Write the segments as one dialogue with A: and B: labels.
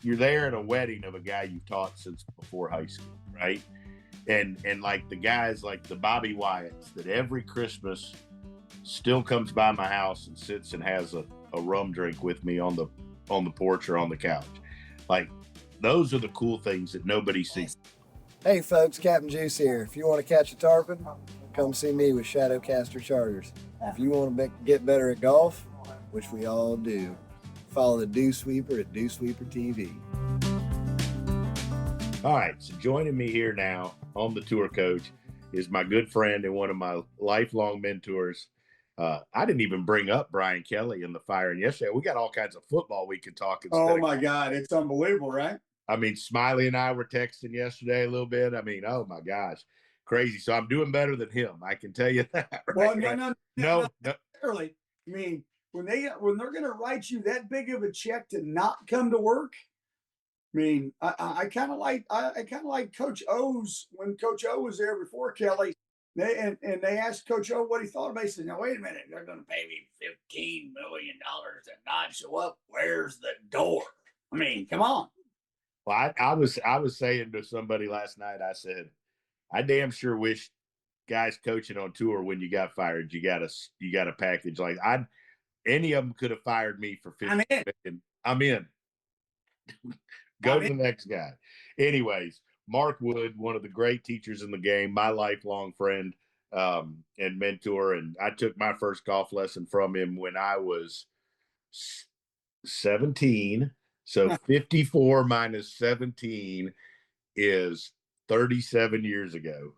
A: you're there at a wedding of a guy you've taught since before high school, right? And like the guys like the Bobby Wyatts that every Christmas still comes by my house and sits and has a rum drink with me on the porch or on the couch. Like those are the cool things that nobody sees.
B: Hey folks, Captain Juice here. If you want to catch a tarpon, come see me with Shadowcaster Charters. If you want to get better at golf, which we all do, follow the Dew Sweeper at DewsweeperTV.
A: All right, so joining me here now on the tour coach is my good friend and one of my lifelong mentors. I didn't even bring up Brian Kelly in the firing yesterday. We got all kinds of football we could talk.
C: Oh my God, it's unbelievable, right?
A: I mean, Smiley and I were texting yesterday a little bit. I mean, oh my gosh, crazy. So I'm doing better than him. I can tell you that.
C: Right?
A: Well,
C: no. Early. I mean, when they're going to write you that big of a check to not come to work. I mean, I kind of like Coach O's when Coach O was there before Kelly. They asked Coach O what he thought about it. He said, "Now wait a minute, they're going to pay me $15 million to not show up. Where's the door? I mean, come on."
A: Well, I was saying to somebody last night, I said, I damn sure wish guys coaching on tour when you got fired, you got a package like any of them could have fired me for 50 million. I'm in. Go to the next guy. Anyways, Mark Wood, one of the great teachers in the game, my lifelong friend and mentor. And I took my first golf lesson from him when I was 17. So 54 minus 17 is 37 years ago.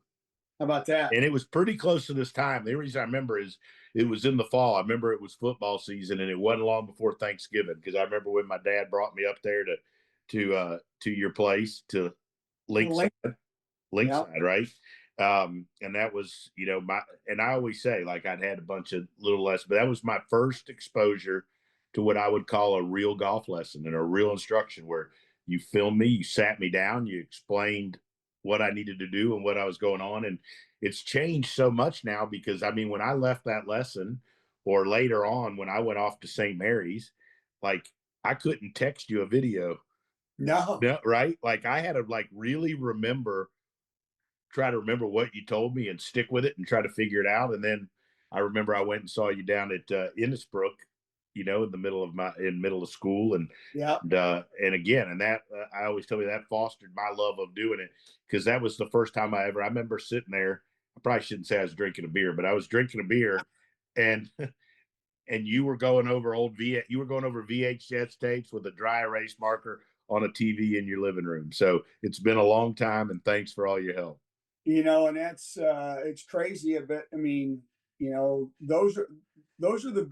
C: How about that?
A: And it was pretty close to this time. The reason I remember is it was in the fall. I remember it was football season, and it wasn't long before Thanksgiving, because I remember when my dad brought me up there to your place, to Linkside, right? And that was, and I always say, like, I'd had a bunch of little lessons, but that was my first exposure to what I would call a real golf lesson and a real instruction, where you filmed me, you sat me down, you explained what I needed to do and what I was going on. And it's changed so much now, because I mean, when I left that lesson, or later on when I went off to St. Mary's, like, I couldn't text you a video.
C: No,
A: right? Like, I had to really try to remember what you told me and stick with it and try to figure it out. And then I remember I went and saw you down at Innisbrook, in the middle of school. And again, and that I always tell you that fostered my love of doing it, because that was the first time I remember sitting there. I probably shouldn't say I was drinking a beer, but I was drinking a beer, and you were going over VHS tapes with a dry erase marker on a TV in your living room. So it's been a long time, and thanks for all your help.
C: And that's it's crazy. But I mean, those are the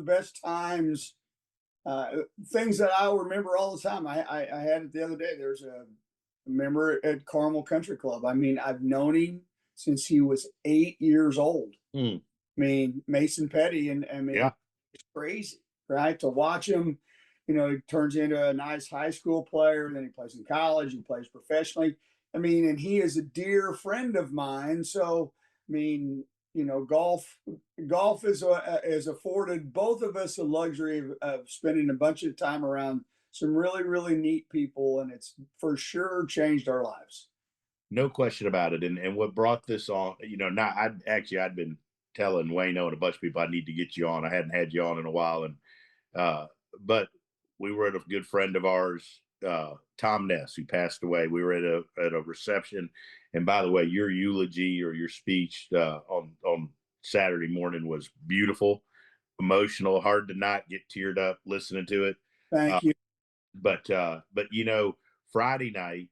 C: best times. Things that I'll remember all the time. I had it the other day. There's a member at Carmel Country Club. I mean, I've known him since he was 8 years old. I mean, Mason Petty, and I mean, it's crazy, right? To watch him, he turns into a nice high school player, then he plays in college, he plays professionally. I mean, and he is a dear friend of mine. So, I mean, golf has afforded both of us a luxury of spending a bunch of time around some really, really neat people, and it's for sure changed our lives.
A: No question about it. And what brought this on, I'd been telling Wayne and a bunch of people I need to get you on. I hadn't had you on in a while, and but we were at a good friend of ours, Tom Ness, who passed away. We were at a reception, and by the way, your eulogy or your speech on Saturday morning was beautiful, emotional, hard to not get teared up listening to it.
C: Thank you.
A: But Friday night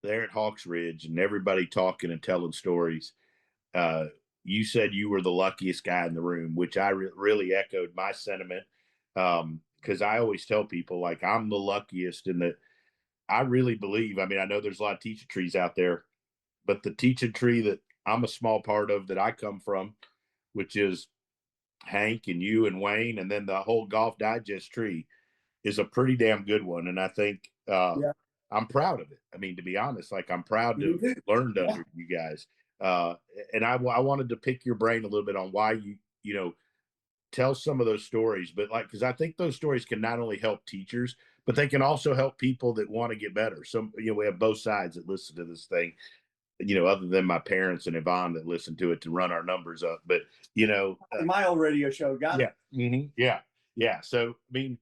A: there at Hawks Ridge, and everybody talking and telling stories. You said you were the luckiest guy in the room, which I really echoed my sentiment. Because I always tell people, like, I'm the luckiest in that I really believe. I mean, I know there's a lot of teaching trees out there, but the teaching tree that I'm a small part of, that I come from, which is Hank and you and Wayne, and then the whole Golf Digest tree, is a pretty damn good one. And I think I'm proud of it. I mean, to be honest, like, I'm proud to have learned under you guys. And I wanted to pick your brain a little bit on why you tell some of those stories, but because I think those stories can not only help teachers, but they can also help people that want to get better. So, we have both sides that listen to this thing, other than my parents and Yvonne that listen to it to run our numbers up. But,
C: My old radio show, got it.
A: Yeah. Yeah. So, I mean,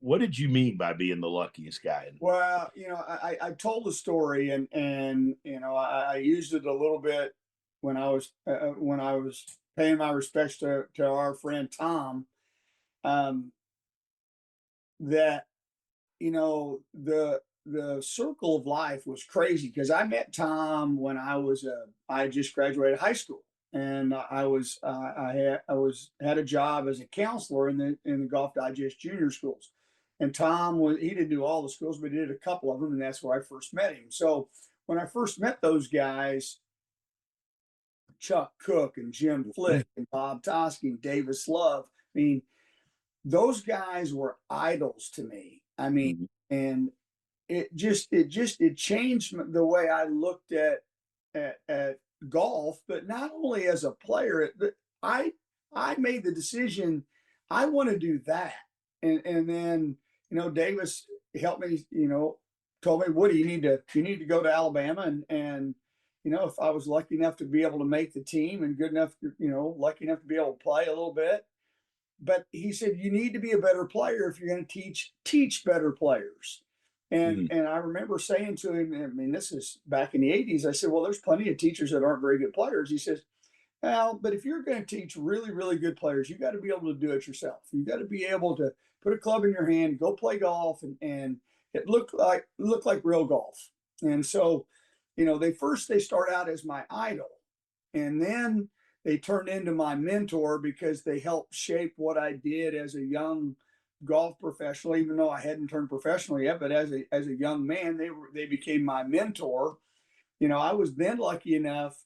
A: what did you mean by being the luckiest guy?
C: Well, I told the story, and I used it a little bit when I was paying my respects to our friend Tom. That the circle of life was crazy because I met Tom when I just graduated high school, and I had a job as a counselor in the Golf Digest junior schools, and he didn't do all the schools, but he did a couple of them, and that's where I first met him. So when I first met those guys, Chuck Cook and Jim Flick and Bob Toski and Davis Love, I mean, those guys were idols to me. I mean, and it changed the way I looked at golf, but not only as a player, but I made the decision I want to do that. And then, Davis helped me, told me, Woody, you need to go to Alabama, and if I was lucky enough to be able to make the team and good enough, lucky enough to be able to play a little bit. But he said, you need to be a better player if you're going to teach better players. And I remember saying to him, I mean, this is back in the 80s. I said, well, there's plenty of teachers that aren't very good players. He says, well, but if you're going to teach really, really good players, you got to be able to do it yourself. You got to be able to put a club in your hand, go play golf, and it looked like real golf. And so, they start out as my idol, and then they turned into my mentor because they helped shape what I did as a young golf professional, even though I hadn't turned professional yet. But as a young man, they became my mentor. I was then lucky enough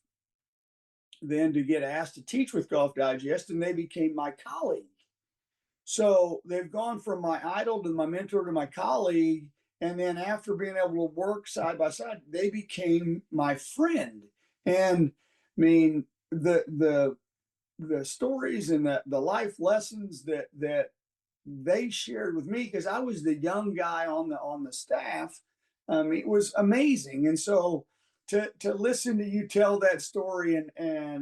C: then to get asked to teach with Golf Digest, and they became my colleague. So they've gone from my idol to my mentor to my colleague, and then after being able to work side by side, they became my friend. And I mean, the stories and the life lessons that they shared with me, because I was the young guy on the staff, it was amazing. And so to listen to you tell that story, and I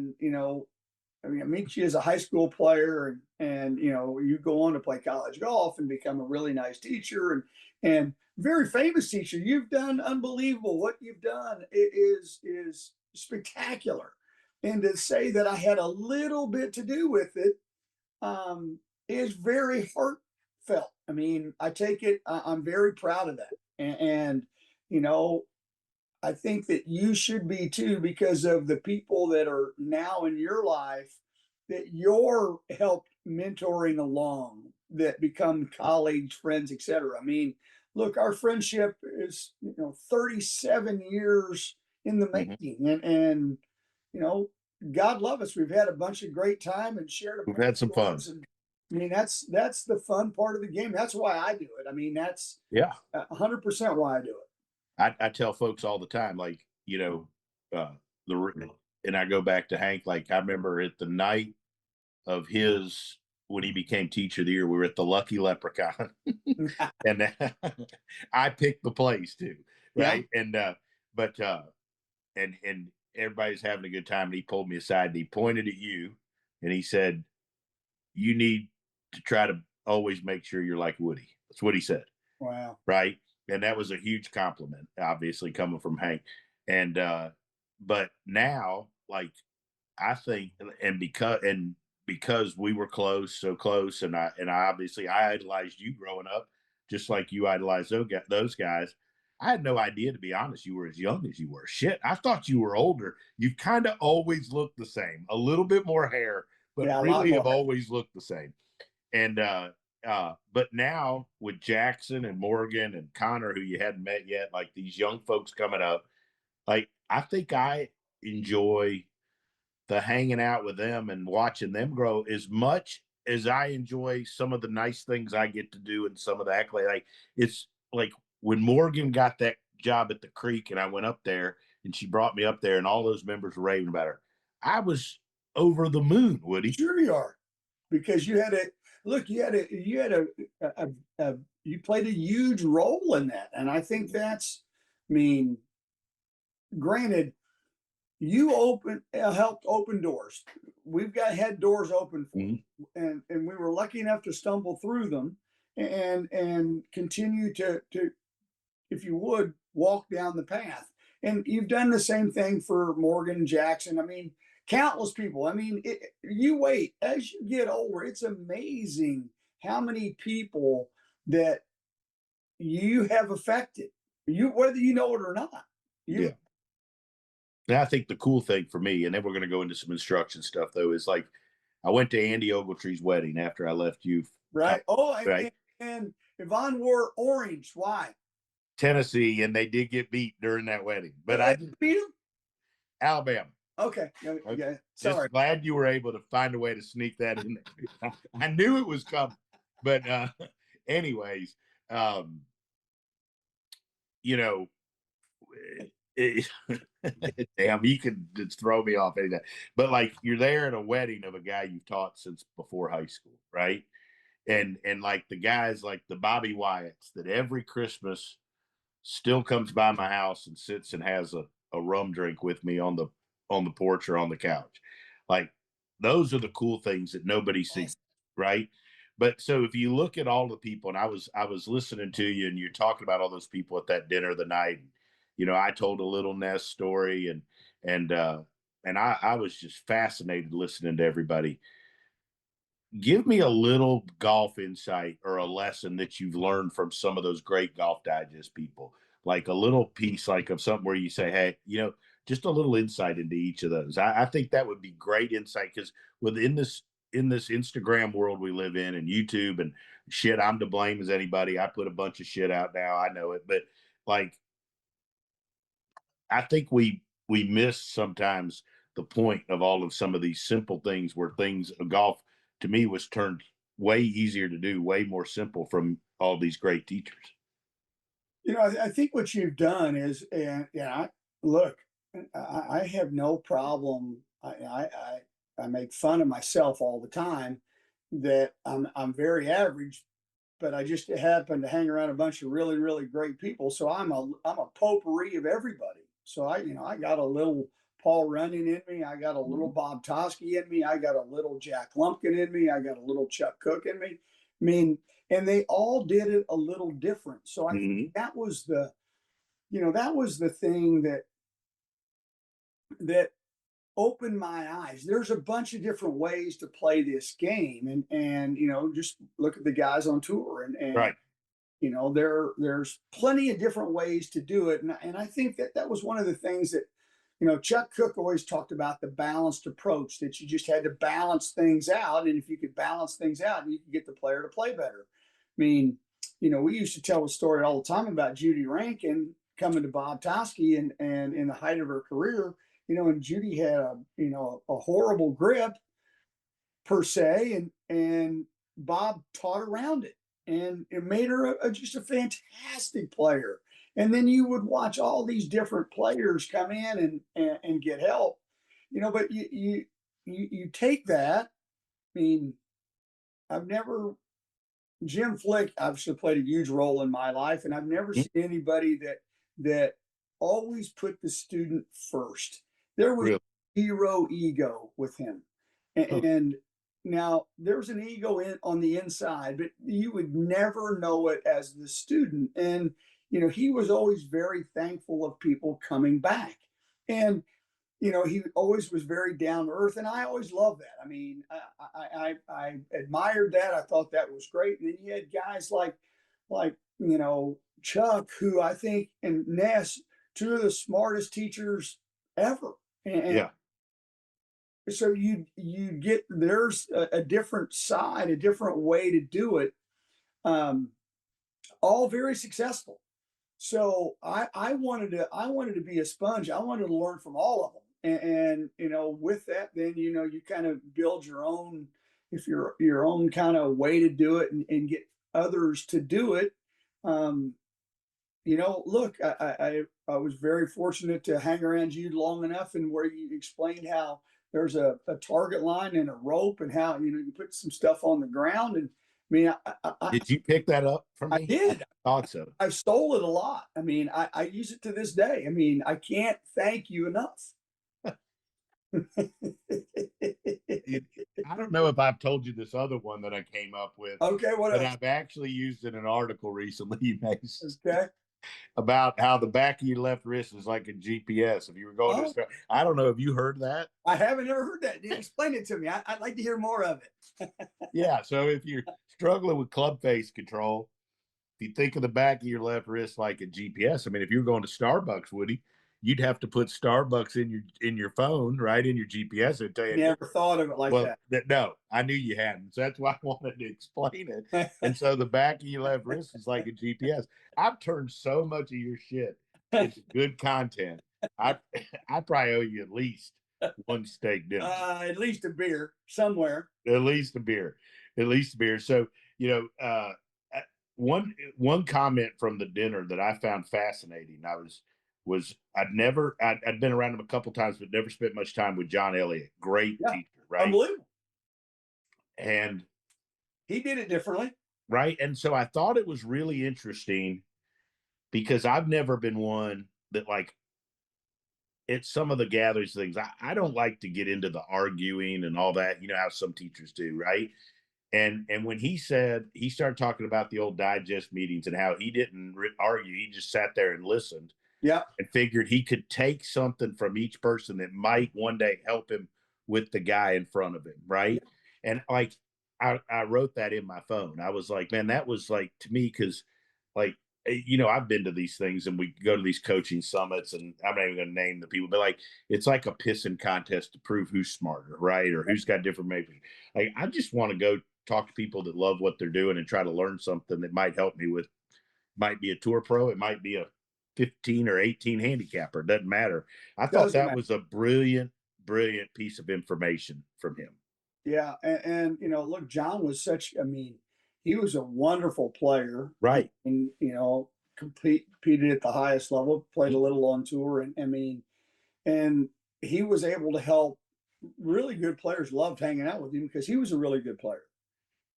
C: mean, I meet you as a high school player, and you go on to play college golf and become a really nice teacher, and very famous teacher. You've done unbelievable. What you've done is spectacular. And to say that I had a little bit to do with it is very heartfelt. I mean, I take it. I'm very proud of that, and I think that you should be too, because of the people that are now in your life that you're helped mentoring along, that become colleagues, friends, etc. I mean, look, our friendship is 37 years in the making, and God love us. We've had a bunch of great time and shared a
A: We've
C: bunch
A: had
C: of
A: some fun.
C: clubs, and I mean, that's the fun part of the game. That's why I do it. I mean, that's 100% why I do it.
A: I tell folks all the time, like, uh, and I go back to Hank. Like, I remember at the night of when he became teacher of the year, we were at the Lucky Leprechaun, and I picked the place too, right?
C: Yeah.
A: And everybody's having a good time, and he pulled me aside and he pointed at you, and he said, "You need to try to always make sure you're like Woody." That's what he said.
C: Wow.
A: Right. And that was a huge compliment, obviously coming from Hank. And but now, like, I think, because we were so close, and I obviously I idolized you growing up, just like you idolized those guys. I had no idea, to be honest, you were as young as you were. Shit, I thought you were older. You've kind of always looked the same, a little bit more hair, but really have always looked the same. And but now with Jackson and Morgan and Connor, who you hadn't met yet, like these young folks coming up, like I think I enjoy the hanging out with them and watching them grow as much as I enjoy some of the nice things I get to do and some of the accolade. Like, it's like when Morgan got that job at the Creek and I went up there and she brought me up there and all those members were raving about her. I was over the moon, Woody.
C: Sure you are, because you had a you played a huge role in that. And I think that's, I mean, granted, you helped open doors. We've got had doors open for,
A: Mhm.
C: and we were lucky enough to stumble through them and continue to, if you would, walk down the path. And you've done the same thing for Morgan Jackson. I mean, countless people. I mean, you wait as you get older. It's amazing how many people that you have affected. You, whether you know it or not. You
A: Yeah. And I think the cool thing for me, and then we're going to go into some instruction stuff though, is like I went to Andy Ogletree's wedding after I left you,
C: right? Oh,
A: right,
C: and Yvonne wore orange. Why?
A: Tennessee, and they did get beat during that wedding. But I just
C: Beat him?
A: Alabama.
C: Okay.
A: Okay.
C: Yeah.
A: Just
C: Sorry.
A: glad you were able to find a way to sneak that in there. I knew it was coming. But anyways, um, you know, it, damn, you can just throw me off anything. But like you're there at a wedding of a guy you've taught since before high school, right? And like the guys like the Bobby Wyatts that every Christmas still comes by my house and sits and has a rum drink with me on the porch or on the couch. Like those are the cool things that nobody sees, right? But so if you look at all the people, and I was listening to you, and you're talking about all those people at that dinner the night. You know, I told a little Ness story, and I was just fascinated listening to everybody. Give me a little golf insight or a lesson that you've learned from some of those great Golf Digest people, like a little piece, like of something where you say, hey, just a little insight into each of those. I think that would be great insight because within this Instagram world we live in and YouTube and shit, I'm to blame as anybody. I put a bunch of shit out now. I know it, but like I think we miss sometimes the point of all of some of these simple things where things golf to me was turned way easier to do, way more simple from all these great teachers.
C: I think what you've done is, and yeah, look, I have no problem. I make fun of myself all the time that I'm very average, but I just happen to hang around a bunch of really, really great people. So I'm a potpourri of everybody. So I got a little Paul Runyon in me. I got a little Bob Toski in me. I got a little Jack Lumpkin in me. I got a little Chuck Cook in me. I mean, and they all did it a little different. So I think
A: Mm-hmm.
C: that was the thing that opened my eyes. There's a bunch of different ways to play this game, and just look at the guys on tour, and
A: Right.
C: there's plenty of different ways to do it, and I think that was one of the things that Chuck Cook always talked about, the balanced approach, that you just had to balance things out, and if you could balance things out, you could get the player to play better. I mean, we used to tell a story all the time about Judy Rankin coming to Bob Toski, and in the height of her career, and Judy had a horrible grip per se, and Bob taught around it, and it made her just a fantastic player. And then you would watch all these different players come in and get help, but you take that. I mean, I've never Jim Flick obviously played a huge role in my life, and I've never
A: Mhm.
C: seen anybody that always put the student first. There was
A: Really.
C: zero ego with him,
A: Huh.
C: and now there's an ego on the inside, but you would never know it as the student. And he was always very thankful of people coming back, and he always was very down to earth, and I always loved that. I mean, I admired that. I thought that was great. And then you had guys like Chuck, who I think, and Ness, two of the smartest teachers ever. And
A: Yeah.
C: so you get, there's a different side, a different way to do it. Um, all very successful. So I wanted to be a sponge. I wanted to learn from all of them, and with that, then you kind of build your own, if your own kind of way to do it, and get others to do it. Um, Look, I was very fortunate to hang around you long enough, and where you explained how there's a target line and a rope, and how you put some stuff on the ground, mean,
A: Did you pick that up from
C: I
A: me?
C: did.
A: I thought so.
C: I stole it a lot. I mean, I use it to this day. I mean, I can't thank you enough.
A: I don't know if I've told you this other one that I came up with,
C: Okay, what
A: but
C: else?
A: I've actually used in an article recently, Mace,
C: Okay.
A: about how the back of your left wrist is like a GPS. If you were going to
C: Oh,
A: start, I don't know if you heard that.
C: I haven't ever heard that. Explain it to me. I'd like to hear more of it.
A: Yeah. So if you're struggling with club face control, if you think of the back of your left wrist like a GPS, I mean, if you were going to Starbucks, Woody, you'd have to put Starbucks in your phone, right, in your GPS, and tell you.
C: Never thought of it like
A: Well, no, I knew you hadn't. So that's why I wanted to explain it.
C: that.
A: And so the back of your left wrist is like a GPS. I've turned so much of your shit into good content. I I probably owe you at least one steak dinner,
C: At least a beer somewhere.
A: at least a beer, at least a beer. So you know, one comment from the dinner that I found fascinating. I'd been around him a couple times, but never spent much time with John Elliott. Great
C: Yeah,
A: teacher, right?
C: unbelievable.
A: And
C: He did it differently.
A: right. And so I thought it was really interesting because I've never been one that like at some of the gatherings things. I don't like to get into the arguing and all that, you know how some teachers do, right? And when he said he started talking about the old digest meetings and how he didn't argue, he just sat there and listened
C: Yeah.
A: and figured he could take something from each person that might one day help him with the guy in front of him, right? And like I wrote that in my phone. I was like, man, that was like to me because like you know, I've been to these things and we go to these coaching summits, and I'm not even going to name the people, but like it's like a pissing contest to prove who's smarter, right? Or who's got different maybe. Like I just want to go talk to people that love what they're doing and try to learn something that might help me with, might be a tour pro, it might be a 15 or 18 handicapper, it doesn't matter. I thought
C: Doesn't
A: that
C: matter.
A: was a brilliant, brilliant piece of information from him.
C: Yeah. And you know, look, John was such, I mean, he was a wonderful player.
A: Right.
C: And, you know, competed at the highest level, played a little on tour. And I mean, and he was able to help really good players, loved hanging out with him because he was a really good player.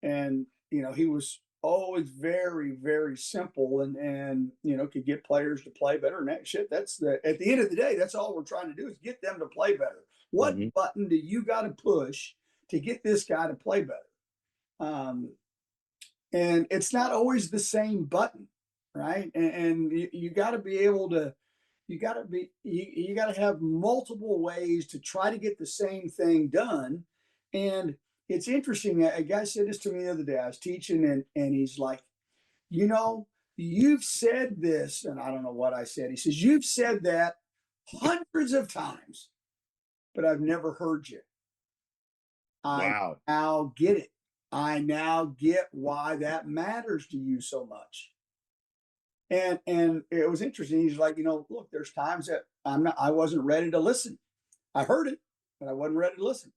C: And, you know, he was always very, very simple and, you know, could get players to play better. And that shit, that's at the end of the day, that's all we're trying to do is get them to play better. What
A: Mm-hmm.
C: button do you got to push to get this guy to play better? Um, and it's not always the same button, right? And you got to be able to, you got to have multiple ways to try to get the same thing done. And it's interesting. A guy said this to me the other day. I was teaching, and he's like, you know, you've said this, and I don't know what I said. He says, you've said that hundreds of times, but I've never heard you. I
A: Wow.
C: now get it. I now get why that matters to you so much. And it was interesting. He's like, you know, look, there's times that I wasn't ready to listen. I heard it, but I wasn't ready to listen.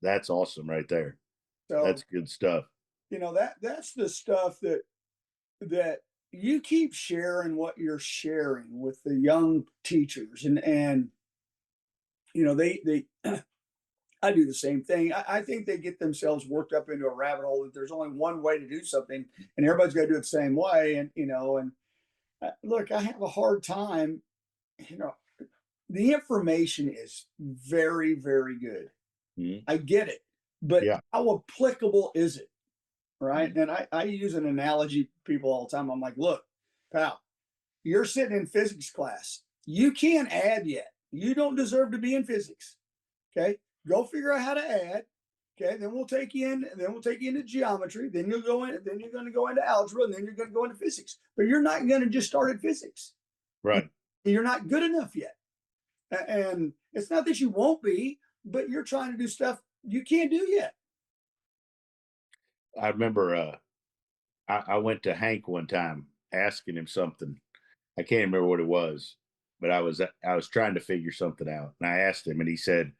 A: That's awesome right there.
C: So,
A: That's good stuff.
C: you know, that's the stuff that you keep sharing what you're sharing with the young teachers and you know, they I do the same thing. I think they get themselves worked up into a rabbit hole that there's only one way to do something and everybody's got to do it the same way. And, you know, and look, I have a hard time, you know, the information is very, very good.
A: Mhm.
C: I get it, but
A: Yeah.
C: how applicable is it? Right.
A: Mhm.
C: And I use an analogy people all the time. I'm like, look, pal, you're sitting in physics class. You can't add yet. You don't deserve to be in physics. Okay. Go figure out how to add. Okay. Then we'll take you in, and then we'll take you into geometry. Then you'll go in, then you're going to go into algebra, and then you're going to go into physics. But you're not going to just start at physics.
A: Right.
C: You're not good enough yet. And it's not that you won't be, but you're trying to do stuff you can't do yet.
A: I remember I went to Hank one time asking him something. I can't remember what it was, but I was trying to figure something out. And I asked him and he said,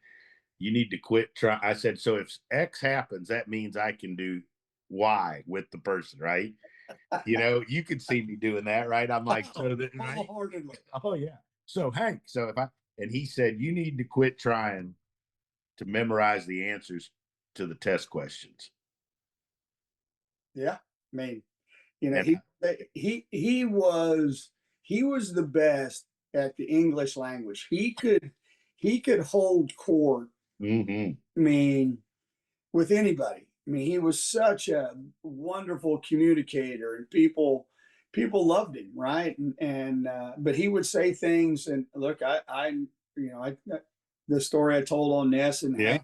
A: you need to quit trying. I said, so if X happens, that means I can do Y with the person, right? You know, you could see me doing that, right? I'm like, so that, right?
C: Wholeheartedly.
A: Oh, yeah. So, Hank, so if I, and he said, you need to quit trying to memorize the answers to the test questions.
C: Yeah, I mean, you know,
A: And
C: he was the best at the English language. He could hold court.
A: mm-hmm.
C: I mean, with anybody. I mean, he was such a wonderful communicator, and people loved him, right? And but he would say things, and look, you know, the story I told on Ness and
A: Yeah.
C: Hank,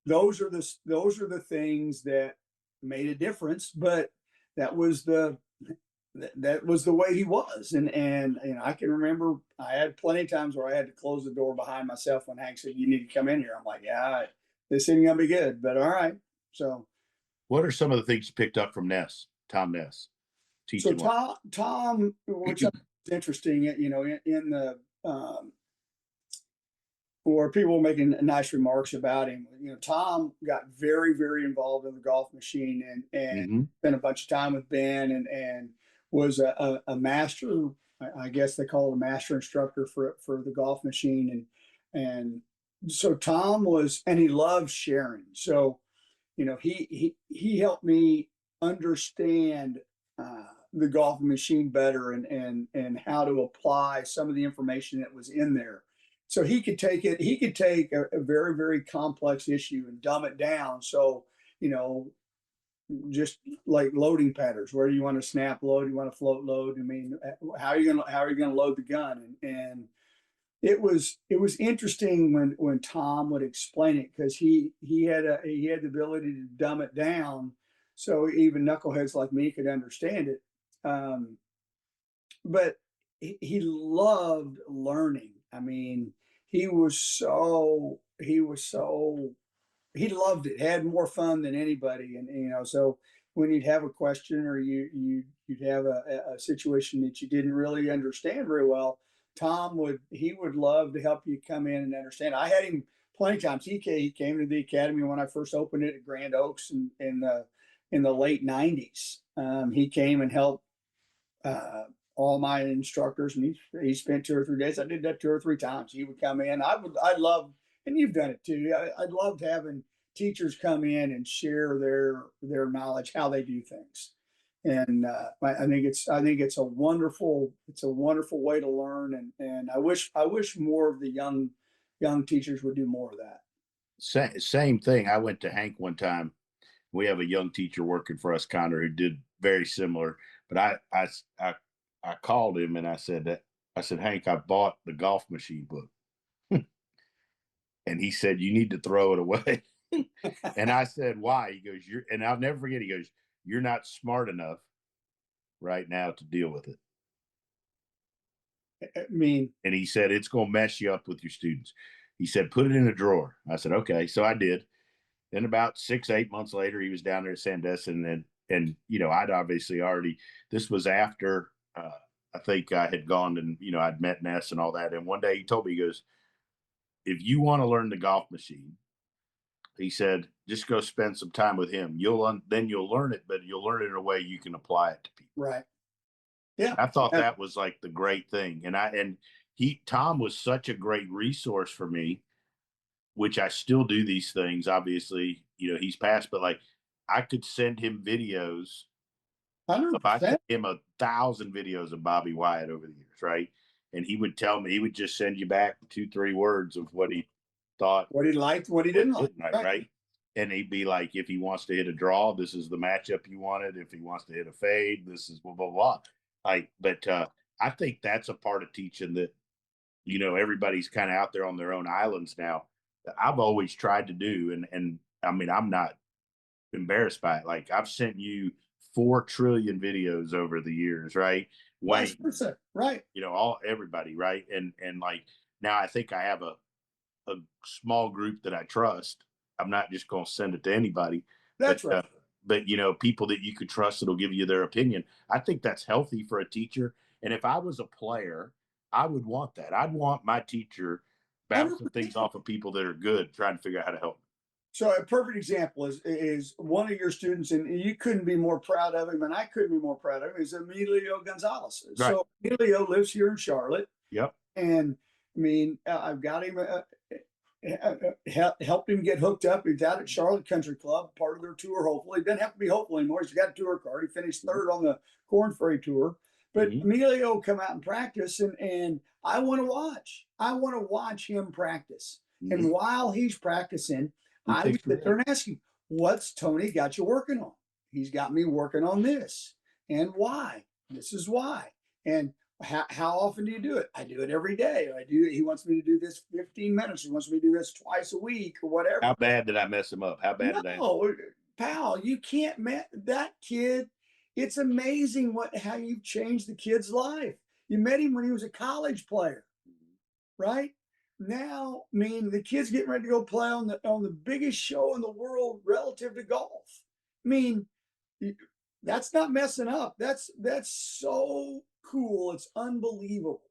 C: those are the things that made a difference. But that was the that was the way he was, and you know, I can remember I had plenty of times where I had to close the door behind myself when Hank said, "You need to come in here." I'm like, "Yeah, this isn't gonna be good," but all right. So,
A: What are some of the things you picked up from Tom Ness,
C: so
A: teaching?
C: Tom, which is interesting, you know, in the where people were making nice remarks about him. You know, Tom got very, very involved in the golf machine, and
A: Mm-hmm.
C: spent a bunch of time with Ben, and was a master. I guess they call it a master instructor for the golf machine, and so Tom was, and he loved sharing. So, you know, he helped me understand the golf machine better, and how to apply some of the information that was in there. So he could take it. He could take a very, very complex issue and dumb it down. So, you know, just like loading patterns. Where do you want to snap load? Do you want to float load? I mean, how are you gonna load the gun? And it was interesting when Tom would explain it, because he had the ability to dumb it down so even knuckleheads like me could understand it. Um, but he loved learning. I mean, he was so he loved it. Had more fun than anybody, and you know, so when you'd have a question, or you'd have a situation that you didn't really understand very well, he would love to help you come in and understand. I had him plenty of times. He came to the academy when I first opened it at Grand Oaks in the late '90s. He came and helped all my instructors, and he spent 2 or 3 days. I did that 2 or 3 times. He would come in. I love, and you've done it too. I loved having teachers come in and share their knowledge, how they do things. And I think it's a wonderful way to learn, and I wish more of the young teachers would do more of that.
A: Same thing. I went to Hank one time. We have a young teacher working for us, Connor, who did very similar. But I called him and I said, Hank, I bought the golf machine book. And he said, you need to throw it away. And I said, why? He goes, and I'll never forget, he goes, you're not smart enough right now to deal with it.
C: I mean,
A: And he said, it's going to mess you up with your students. He said, put it in a drawer. I said, okay. So I did. Then about 6, 8 months later, he was down there at Sandestin, and you know, I'd obviously already. This was after I think I had gone, and you know, I'd met Ness and all that. And one day he told me, he goes, if you want to learn the golf machine, he said, just go spend some time with him. Then you'll learn it, but you'll learn it in a way you can apply it to people.
C: right? Yeah,
A: I thought that was like the great thing, and Tom was such a great resource for me, which I still do these things. Obviously, you know, he's passed, but like I could send him videos. If I
C: 100%.
A: sent him 1,000 videos of Bobby Wyatt over the years, right? And he would tell me, he would just send you back 2, 3 words of what he thought,
C: What he liked, what he didn't like.
A: right? And he'd be like, if he wants to hit a draw, this is the matchup you wanted. If he wants to hit a fade, this is blah blah blah. Like, but I think that's a part of teaching that, you know, everybody's kind of out there on their own islands now. I've always tried to do, and I mean, I'm not embarrassed by it. Like I've sent you 4 trillion videos over the years, right? Wayne,
C: 100%, right?
A: you know, everybody, right? And like now, I think I have a small group that I trust. I'm not just going to send it to anybody, but
C: That's right.
A: but you know, people that you could trust that'll give you their opinion. I think that's healthy for a teacher. And if I was a player, I would want that. I'd want my teacher bouncing things
C: 100%.
A: off of people that are good, trying to figure out how to help.
C: So a perfect example is one of your students, and you couldn't be more proud of him, and I couldn't be more proud of him, is Emilio Gonzalez.
A: Right.
C: So Emilio lives here in Charlotte,
A: Yep.
C: and I mean, I've got him helped him get hooked up. He's out at Charlotte Country Club, part of their tour. Hopefully, he doesn't have to be hopeful anymore. He's got a tour card. He finished third on the Corn Ferry Tour. But Emilio come out and practice, and I want to watch. I want to watch him practice. And while he's practicing, I would sit there and ask him, "What's Tony got you working on?" He's got me working on this, and why? This is why. And how often do you do it? I do it every day. He wants me to do this 15 minutes. He wants me to do this twice a week or whatever.
A: How bad did I mess him up? How bad did I?
C: No, pal, you can't that kid. It's amazing how you've changed the kid's life. You met him when he was a college player, right? Now, I mean, the kid's getting ready to go play on the biggest show in the world relative to golf. I mean, that's not messing up. That's so cool. It's unbelievable.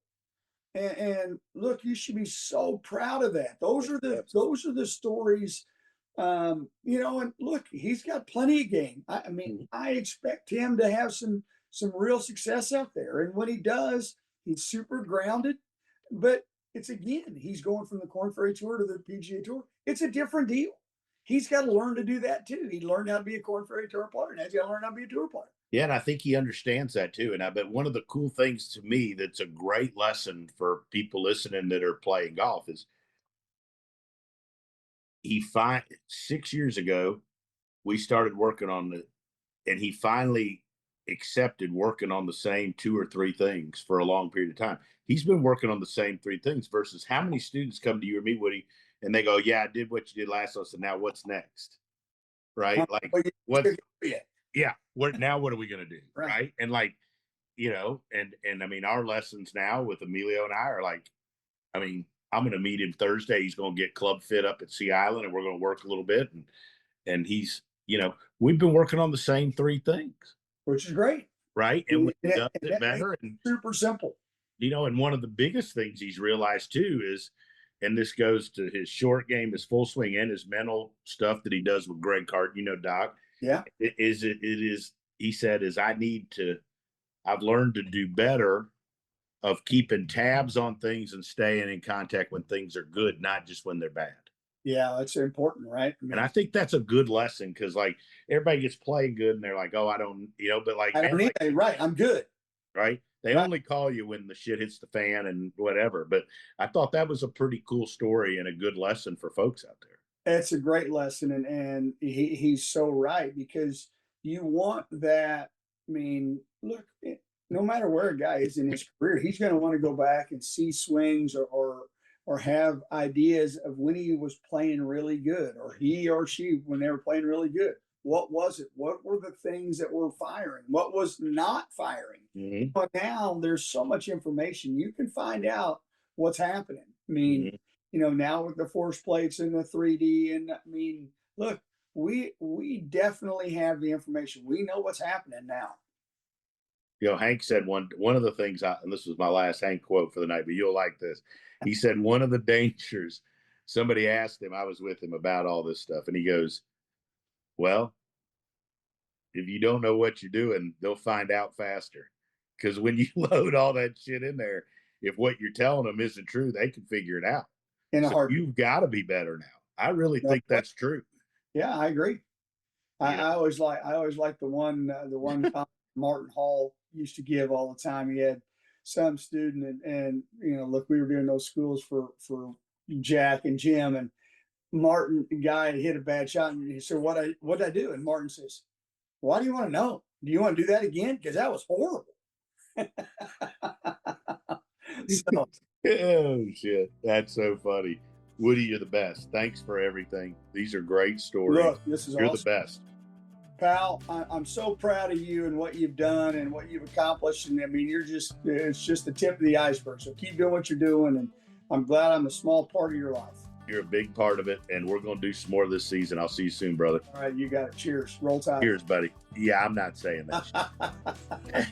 C: And look, you should be so proud of that. Those are the stories. And look, he's got plenty of game. I mean, I expect him to have some real success out there. And when he does, he's super grounded. But he's going from the Corn Ferry Tour to the PGA Tour. It's a different deal. He's got to learn to do that too. He learned how to be a Corn Ferry Tour player. Now he's got to learn how to be a tour player.
A: Yeah, and I think he understands that too. And I bet one of the cool things to me that's a great lesson for people listening that are playing golf is 6 years ago, we started working on and he finally accepted working on the same 2 or 3 things for a long period of time. He's been working on the same 3 things versus how many students come to you or me, Woody, and they go, "Yeah, I did what you did last lesson. Now what's next?" Right? Like, what are we going to do? Right. And like, and I mean, our lessons now with Emilio and I are like, I mean, I'm going to meet him Thursday. He's going to get club fit up at Sea Island and we're going to work a little bit. And he's, we've been working on the same 3 things,
C: which is great.
A: Right. And when he does it better and
C: super simple,
A: and one of the biggest things he's realized too is, and this goes to his short game, his full swing, and his mental stuff that he does with Greg Carton, Doc.
C: Yeah.
A: He said, I've learned to do better of keeping tabs on things and staying in contact when things are good, not just when they're bad.
C: Yeah, that's important, right?
A: And I think that's a good lesson because, like, everybody gets playing good and they're like, "Oh, I don't," but like,
C: I don't need that. Right, I'm good.
A: Right? They only call you when the shit hits the fan and whatever. But I thought that was a pretty cool story and a good lesson for folks out there.
C: It's a great lesson, and he's so right because you want that. I mean, look, no matter where a guy is in his career, he's going to want to go back and see swings or have ideas of when he was playing really good, or he or she when they were playing really good. What was it? What were the things that were firing? What was not firing? But now there's so much information. You can find out what's happening. I mean, now with the force plates and the 3D, and I mean, look, we definitely have the information. We know what's happening now.
A: Hank said one of the things, and this was my last Hank quote for the night, but you'll like this. He said, one of the dangers, somebody asked him, I was with him about all this stuff, and he goes, "Well, if you don't know what you're doing, they'll find out faster. Because when you load all that shit in there, if what you're telling them isn't true, they can figure it out. So you've got to be better now." I really think that's true.
C: Yeah, I agree. I always like the one Martin Hall used to give all the time. He had some student and look, we were doing those schools for Jack and Jim, and Martin, the guy hit a bad shot, and he said, what did I do? And Martin says, "Why do you want to know? Do you want to do that again? Because that was horrible." So,
A: oh shit, that's so funny. Woody, you're the best. Thanks for everything. These are great stories.
C: Look, this is
A: You're
C: awesome.
A: The best.
C: Pal, I'm so proud of you and what you've done and what you've accomplished. And I mean, it's just the tip of the iceberg. So keep doing what you're doing. And I'm glad I'm a small part of your life.
A: You're a big part of it. And we're going to do some more this season. I'll see you soon, brother.
C: All right. You got it. Cheers. Roll Tide.
A: Cheers, buddy. Yeah, I'm not saying that.